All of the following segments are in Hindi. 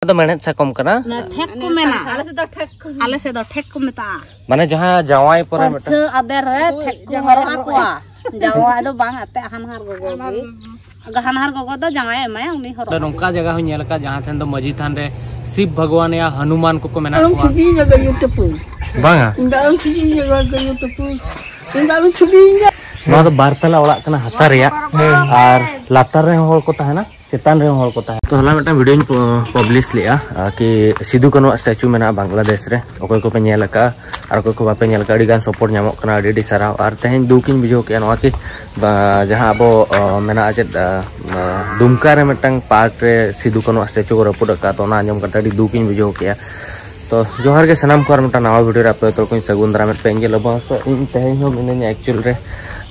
तो मेहनत साकम कना ठेक को मेना आले से दो ठेक को मेता माने जहां जवाई पर छ अदर रे ठेक को हरो आकुआ जवाई दो बांग अते हानहार गोगो हानहार गोगो दो जवाई एमाय उनी हरो नोंका जगह हो नेल का जहां थन दो मजी थान रे शिव भगवान या हनुमान को मेना छुबी जगह यूट्यूब बांगा इंदाल छुबी जगह यूट्यूब इंदाल छुबी नोआ दो बारतला ओड़ा कना हसा रेया और लातार रे होल को ताहेना चेतान रे होल को ताहे तो हला मिटा वीडियो पब्लिश लिया कि सिदु कानु स्टैचू मेना बांग्लादेश रे ओकोय को पे नेल का और ओकोय को बापे नेल का अडी गान सपोर्ट नामो कना अडी साराव और तेहेन दुकिन बुझो के नोआ कि जहां अबो मेना जे दुमका रे मिटंग पार्क रे सिदु कानु स्टैचू को रपुड का तो ना अंजम कटा अडी दुकिन बुझो के तो जोहार के सनाम को मिटा नवा वीडियो रे आपे तो कोई सगुन दारा में पेंगे लबो तो इन तेहेन हो मिने एक्चुअल रे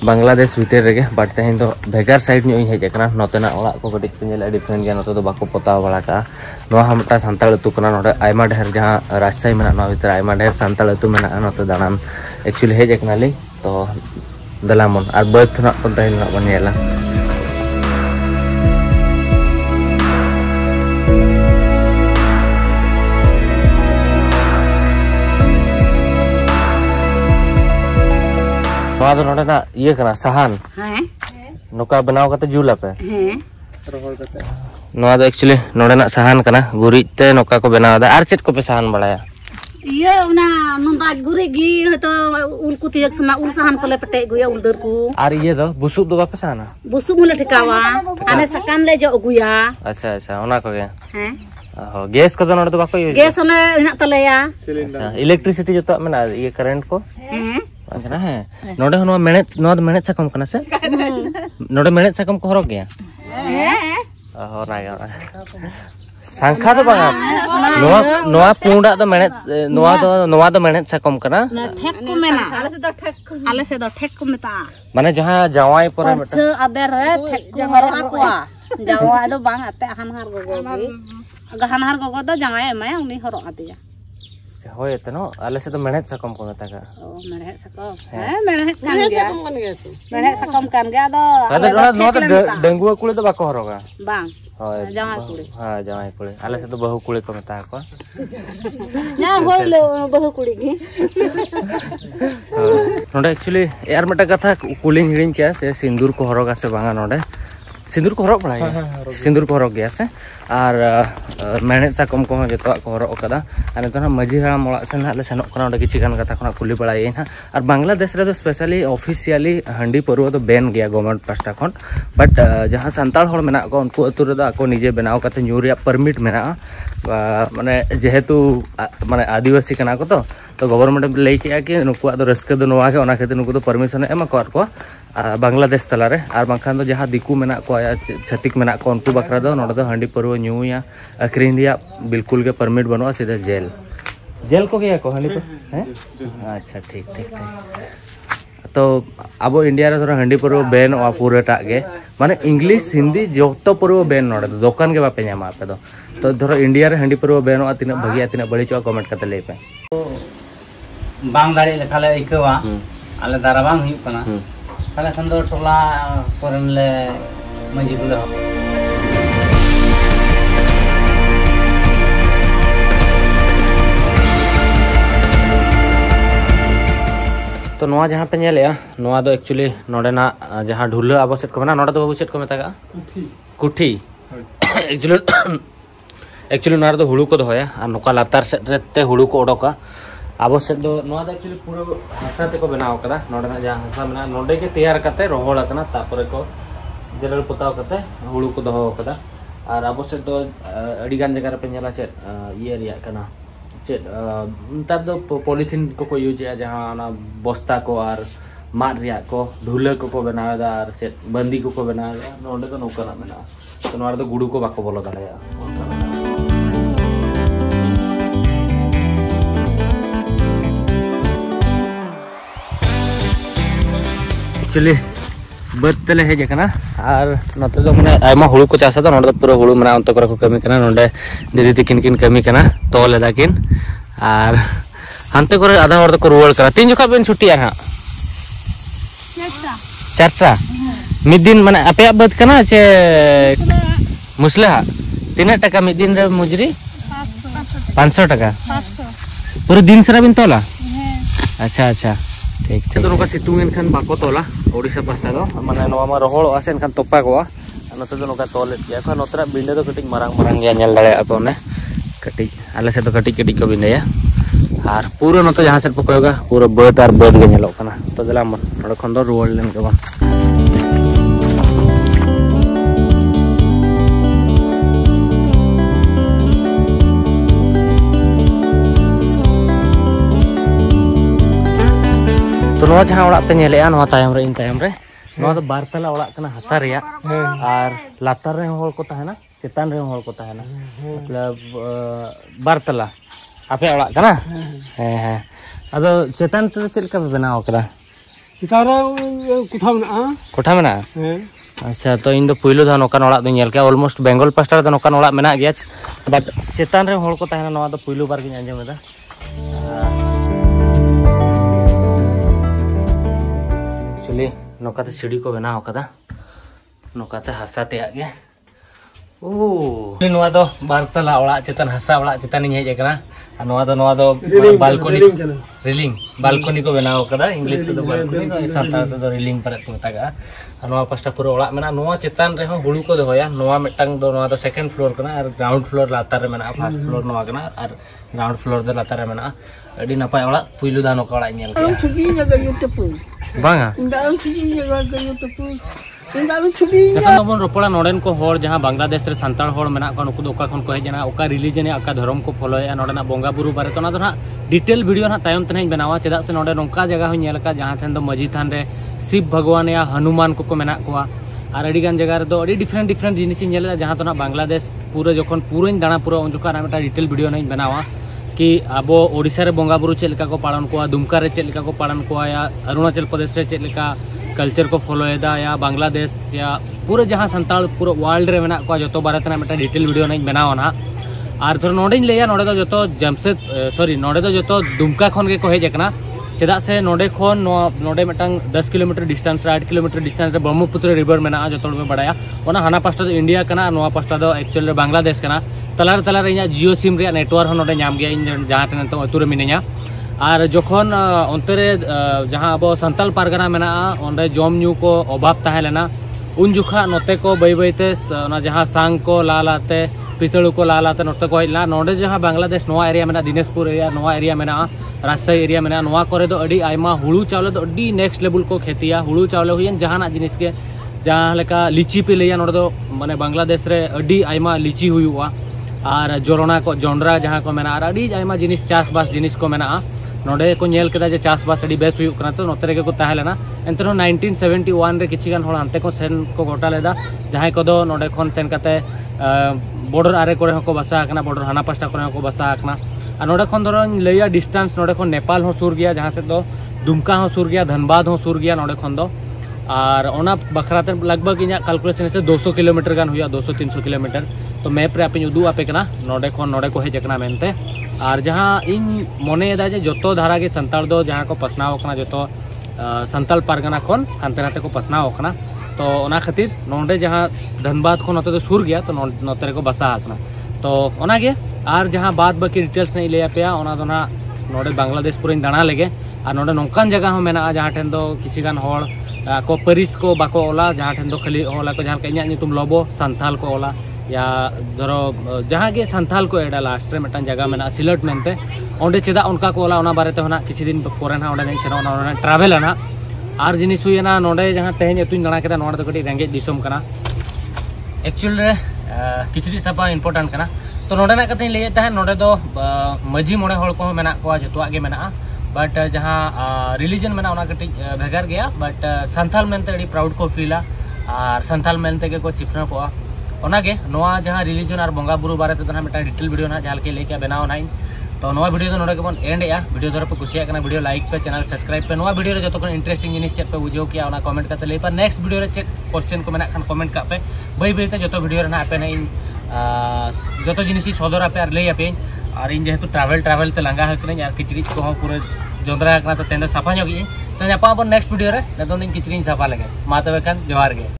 बांग्लादेश भीतर रे बट तेहेन तो भेगार साइड न्यू हेज कना नोतेना ओड़ा को कटी पेंजेल डिफरेंट गया नोते तो बाको पताव बड़ा का नोआ हमटा संताल अतु कना नोडे आयमा ढेर जहां राजशाही मेना नोआ भीतर आयमा ढेर संताल अतु मेना नोते दानान एक्चुअली हेज कना ले तो दलामन और बर्थ ना को तेहेन ना बनेला नोआ दो नोडे ना ये कना सहान हैं नोका बनाव कते जुला पे हैं रोहल कते नोआ दो एक्चुअली नोडे ना सहान कना गुरी ते नोका को बनाव दा आर चेट को पे सहान बड़ाया ये उना नंदा गुरी गी तो उल को तियक समा उल सहान को ले पटे गुया उल दर को और ये दो बुसुब दो बापे सहाना बुसु मुले ठिकावा आने सकाम ले जो गुया अच्छा अच्छा ओना को गे हैं हो गैस को तो नोडे तो बाको यूज गैस ने हिना तलेया अच्छा इलेक्ट्रिसिटी जो तो मेना ये करंट को हैं अच्छा है नोडे नोआ मेनेट साकम कना से नोडे मेनेट साकम को हरक गया हैं हो ना गया सांखा तो बांगा नोआ पुंडा तो मेनेट साकम कना ठेक को मेना आले से दो ठेक को मेता माने जहां जवाई पर छ अदर रे ठेक को हरो आकुआ जवाई दो बांग अते हानहार गोगो दो जवाई एमाय उनी हरो आतिया होय तनो आले से तो मेनेट साकम को मेता का ओ मेणहेट साकम हैं मेणहेट कान गया मेणहेट साकम कान गया दो अरे नोआ तो डेंगुआ कुले तो बाको हरोगा बांग होय जवाई कुड़ी हां जवाई कुले आले से तो बहु कुले को मेता को ना होइलो बहु कुड़ी की नोडे एक्चुअली यार मटा कथा कुलिंग हिडिंग के से सिंदूर को हरोगा से बांगा नोडे सिंदूर को हरक बड़ा सिंदूर को हरक गया से और मेहनत साकम को जो को हरक कदा और नितो मजी हाम ओड़ा से ना ले सेनोक कना किछि गान कथा खना कुली बड़ाई ना और बांग्लादेश रे तो स्पेशली ऑफिशियली हंडी परुआ तो बैन गया गवर्नमेंट पास्टा खन बट जहां संताल हर मेना को उनको अतु रे को निजे बनाव कते न्यू रे परमिट मेना माने जेहेतु माने आदिवासी कना को तो गवर्नमेंट लई के कि नुकुआ दो रस्के दो नोआ के ओना खातिर नुकु तो परमिशन एम को बांग्लादेश तलारे और बांखान तो जहां दिकु मेना को छतिक मेना को उनको बकरा दो नोडे दो हंडी परुआ न्यूया अक्रीन दिया बिल्कुल के परमिट बनवा सीधा जेल को गया को हंडी पर हैं अच्छा ठीक तो अब इंडिया रे थोड़ा हंडी परुआ बैन वा पूरा टाग गे माने इंग्लिश हिंदी जोतो परुआ बैन नोडे दुकान के बापे नामा आपे तो धरो इंडिया रे हंडी परुआ बैन वा तिना भगिया तिना बड़ी चो कमेंट करते ले पे बांग दाड़ी लेखाले इकवा आले दारा बांग हुई कना ताले खन दो टोला कोरन ले मजी गुले तो नोआ जहां पे नेलेया नोआ दो एक्चुअली नोडे ना जहां ढुला आबो सेट को मेना नोडे तो बाबू सेट को मेता का कुठी एक्चुअली नोआ दो हुळु को दोया आ नोका लातार सेट रेते हुळु को ओडोका आबो से दो नोआ दो एक्चुअली पूरा हासा ते को बनाव कदा नोडे ना जहां हासा मेना नोडे के तैयार करते रोहळ कना तापर को जेरल पोताव करते हुळु को दोहो कदा और आबो से दो अडी गान जगह पे नेला से ये रिया कना चेट तब दो पॉलिथीन को यूज है जहां ना बस्ता को और मार रिया को ढुले को बनावे दा और चेट बंदी को बनावे दा नोडे तो नोका ना मेना तो नोआ दो गुडू को बाको बोलो दाड़या एक्चुअली बद तले हेज कना और नते तो माने आयमा हुळु को चासा तो नोडे पूरा हुळु मना अंत को कमी कना नोडे दीदी तिकिन किन कमी कना तो लेदा किन और हानते करे आधा हर को रुवाल करा तीन जखा बेन छुट्टी हा चारटा मिद दिन माने आपे बद कना से मुसला तीन टका मिद दिन रे मुजरी 500 टका 500 पूरे दिन सारा बिन तोला ᱦᱮᱸ अच्छा अच्छा ठीक ठीक तो सितुंग एनखान बाको तोला ओडिशा पास्ता दो माने नोवा मा रोहड़ो आसे एनखान तोपा कोआ नोते दो नोका तोलेत गया खा नोतरा बिंडे दो कटिक मारंग मारंग गया नेल दाड़े आपे ओने कटिक आले से तो कटिक कटिक को बिंडेया और पूरा नोते जहां से पकोगा पूरा बद और बद गे नेलो कना तो दला मन नोडे खन दो रुवल लेन के बन तो नोआ जहां ओड़ा पे नेलेया नोआ तायम रे इन तायम रे नोआ तो बारतला ओड़ा कना हसा रेया और लातार रे होल को ताहेना चेतान रे होल को ताहेना मतलब बारतला आपे ओड़ा कना हे हे अदो चेतान तो चेल का बनाओ करा चितारा कोठा में ना अच्छा तो इन दो पुइलो दा नोकान ओड़ा दो नेल के ऑलमोस्ट बेंगल पास्टर दो नोकान ओड़ा मेना गया बट चेतान रे होल को ताहेना नोआ दो पुइलो बार गिन आंजमेदा नौकाते सीढ़ी को बनाव कदा नौकाते हसा ते आगे ओ नोआ दो बारतला ओड़ा चेतन हसा ओड़ा चेतन इन हेज एकना नोआ दो बालकनी रिलिंग बालकनी को बनाव कदा इंग्लिश तो बालकनी तो सांताल तो रिलिंग पर को तागा नोआ पास्टा पूरा ओड़ा मेना नोआ चेतन रे हुड़ू को दोया नोआ मिटंग दो नोआ दो सेकंड फ्लोर कना और ग्राउंड फ्लोर लातार रे मेना फर्स्ट फ्लोर नोआ कना और ग्राउंड फ्लोर दो लातार रे मेना अडी नपाय ओड़ा पुइलु दा नोका ओड़ा नेल के बांगा बन रोपड़ा नोडेन को होर जहां बांग्लादेश रे संताल होर मेना को नुकु ओका खन को हेजना ओका रिलीजन ओका धर्म को फॉलोया नोडेना बोंगा बुरु बारे तो ना ना डिटेल वीडियो ना तायम तने बनावा चेदा से नोडे नोका जगह हो नेल का जहां थेन दो मजी थान रे शिव भगवान या हनुमान को मेना कोआ और अड़ी गान जगह रे दो अड़ी डिफरेंट डिफरेंट जिनिस नेल जहां तो ना बांग्लादेश पूरा जखन पूरा दाना पूरा उन जोका ना डिटेल वीडियो नहीं बनावा कि अब ओडिशा रे बोंगा बुरु चेलका को पालन कोआ दुमका रे चेलका को पालन कोआ या अरुणाचल प्रदेश रे चेलका कल्चर को फॉलोएदा या बांग्लादेश या पूरे जहां संताल पूरा वर्ल्ड रे मेना को जतो बारे तना मेटा डिटेल वीडियो नहीं बनावा ना और धर नोडेन लेया नोडे दो जतो जमशेद सॉरी नोडे दो जतो दुमका खन के को हेज एकना चेदा से नोडे खन नोडे मेटांग 10 किलोमीटर डिस्टेंस 8 किलोमीटर डिस्टेंस रे ब्रह्मपुत्र रिवर मेना जतो में बड़ाया ओना हाना पास्टा दो इंडिया कना नोआ पास्टा दो एक्चुअल रे बांग्लादेश कना तलार तलार रे जियो सिम रे नेटवर्क हो नोडे नाम गया इन जहां तने तो अतुरे मिनेया और जखन अंतरे जहां अब संताल पारगना मेना ओंडे जम न्यू को अभाव ताहेलेना उन जुखा नोते को बई बईते जहां सांग को लालाते पितळु को लालाते नोते को हेला नोडे जहां बांग्लादेश नोआ एरिया मेना दिनेशपुर एरिया नोआ एरिया मेना राजशाही एरिया मेना नोआ करे दो अडी आयमा हुळू चावले दो अडी नेक्स्ट लेवल को खेतिया हुळू चावले हुयन जहाना जिनिस के जहां लेका लीची पे लेया नोडे दो माने बांग्लादेश रे अडी आयमा लीची हुयुआ और जोरना को जोंडरा जहां को मेना अडी आयमा जिनिस चास बास जिनिस को मेना नोडे को नेल केदा जे चास बास अडी बेस हुयु कना तो नोते रे को ताहेलेना एंतरो 1971 रे किछि गान होड़ हांते को सेन को गोटा लेदा जहां को दो नोडे खन सेन कते बॉर्डर आरे करे को बसा कना बॉर्डर हाना पास्टा करे को बसा कना आ नोडे खन धरो लेया डिस्टेंस नोडे खन नेपाल हो सुर गया जहां से दो दुमका हो सुर गया धनबाद हो सुर गया नोडे खन दो और ओना बखराते लगभग इना कैलकुलेशन से 200 किलोमीटर गान हुआ 200-300 किलोमीटर तो मैप रे आपे उदू आपे कना नोडे खन नोडे को हेजकना मेनते और जहां इन मने दा जे जतो धारा के संताल दो जहां को पसनाव कना जतो संताल पारगना खन हांते नाते को पसनाव कना तो ओना खातिर नोडे जहां धनबाद खन नोते तो सुर गया तो नोते रे को बसा कना तो ओना गे और जहां बात बाकी डिटेल्स नहीं ले आपे ओना दो ना नोडे बांग्लादेश पूरा दाना लेगे और नोडे नोकान जगह हो मेना जहां ठेन दो किछि गान होड़ को परिस को बाको ओला जहां ठेन दो खाली ओला को जहां कन्या नितुम लोबो संथाल को ओला या धरो जहां के संथाल को एडा लास्ट रे मेटान जगह मेना सिलट मेनते ओंडे चेदा उनका को ओला ओना बारे ते होना किछि दिन पोरे ना ओंडे सेना ओना ट्रैवल ना आर जिनिस हुयना नोडे जहां तेहेन एतुन दाना केदा नोडे तो कटी रेंगे दिसम कना एक्चुअल रे किछि सपा इंपोर्टेंट कना तो नोडे ना कते लेय ता नोडे दो मजी मोड़े होड़ को मेना को जतवा के मेना बट जहां रिलीजन मेना ओना कटी भेगार गया बट संथाल मेनते अडी प्राउड को फीला और संथाल मेनते के को चिपना को ओनागे नोआ जहां रिलीजन और बोंगा बुरु बारे ते ना मेटा डिटेल वीडियो ना जहां के लेके बनाव नाइन तो नोआ वीडियो तो नोडे के बन एंड या वीडियो धर पे कुसिया कना वीडियो लाइक पे चैनल सब्सक्राइब पे नोआ वीडियो रे जतो कोन इंटरेस्टिंग जिनिस चेक पे बुझो किया ओना कमेंट करते ले पर नेक्स्ट वीडियो रे चेक क्वेश्चन को मेना खान कमेंट का पे बई बई ते जतो वीडियो रे ना पे नहीं जतो जिनिस सदर पे और ले पे और इन जेहेतु ट्रैवल ते लंगा हकने यार किचरी को पूरे जोंदरा कना तो तेंदो साफा ᱧᱚᱜ ᱜᱤᱧ तो ᱧᱟᱯᱟᱢ ᱟᱵᱚᱱ नेक्स्ट वीडियो रे नदोन दिन किचरी साफा लगे मा तबे खान जोहार गे।